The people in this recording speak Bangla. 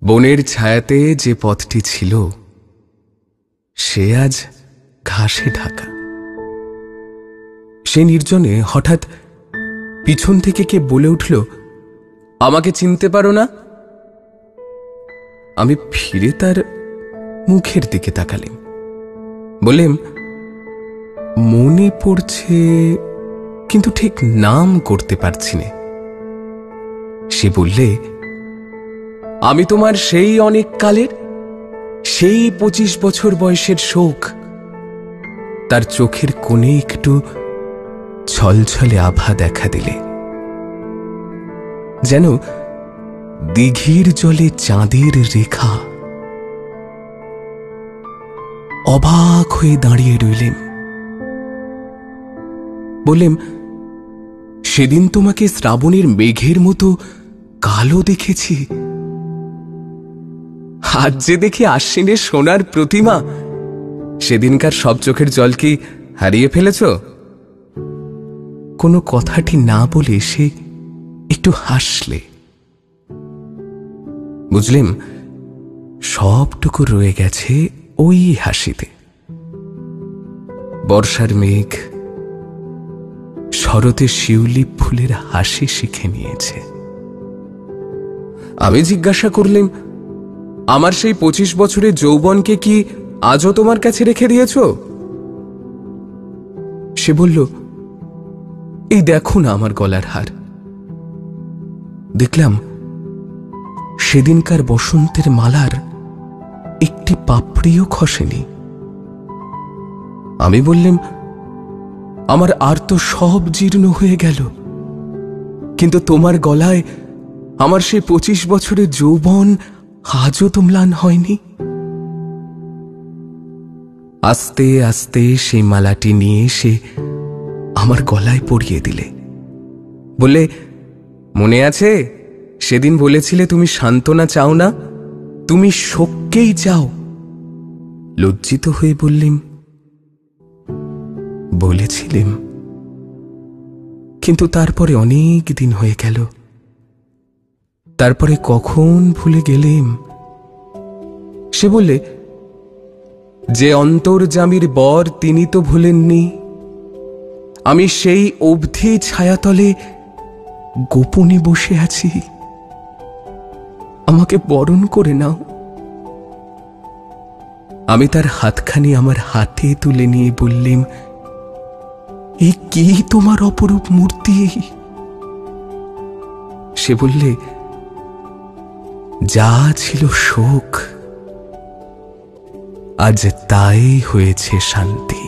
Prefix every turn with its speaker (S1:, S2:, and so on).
S1: বনের ছায়াতে যে পথটি ছিল সে আজ ঘাসে ঢাকা। সে নির্জনে হঠাৎ পিছন থেকে কে বলে উঠল, আমাকে চিনতে পারো না? আমি ফিরে তার মুখের দিকে তাকালাম, বললাম, মনে পড়ছে কিন্তু ঠিক নাম করতে পারছি না। সে বললে, আমি তোমার সেই অনেক কালের, সেই 25 বছর বয়সের শোক। তার চোখের কোণে একটু ছলছলে আভা দেখা দিলে, যেন দিঘির জলে চাঁদের রেখা। অবাক হয়ে দাঁড়িয়ে রইলেম। বললেম, সেদিন তোমাকে শ্রাবণের মেঘের মতো কালো দেখেছি, আজ যে দেখি আশ্বিনের সোনার প্রতিমা। সেদিনকার সব চোখের জল কি হারিয়ে ফেলেছ? কোনো কথাটি না বলে সে একটু হাসলে। বুঝলেম সবটুকু রয়ে গেছে ওই হাসিতে। বর্ষার মেঘ শরতে শিউলি ফুলের হাসি শিখে নিয়েছে। আমি জিজ্ঞাসা করলেম, আমার সেই 25 বছরের যৌবনকে কি আজও তোমার কাছে রেখে দিয়েছ? সে বলল, এই দেখো না আমার গলার হার। দেখলাম সেদিনকার বসন্তের মালার একটি পাপড়িও খসেনি। আমি বললাম, আমার আর তো সব জীর্ণ হয়ে গেল, কিন্তু তোমার গলায় আমার সেই 25 বছরের যৌবন আজও তো ম্লান হয়নি। আস্তে আস্তে সেই মালাটি নিয়ে সে আমার গলায় পরিয়ে দিলে। বললে, মনে আছে সেদিন বলেছিলে তুমি সান্ত্বনা চাও না, তুমি শোককেই চাও? লজ্জিত হয়ে বললেম, বলেছিলেম, কিন্তু তারপরে অনেক দিন হয়ে গেল। তারপরে কখন ভুলে গেলেম। সে বললে, যে অন্তর্যামীর বর তিনি তো ভুলেননি। আমি সেই অবধি ছায়াতলে গোপনে বসে আছি, আমাকে বরণ করে নাও। আমি তার হাতখানি আমার হাতে তুলে নিয়ে বললেম, এই কি তোমার অপরূপ মূর্তি? সে বললে, যা ছিল শোক আজ তাই হয়েছে শান্তি।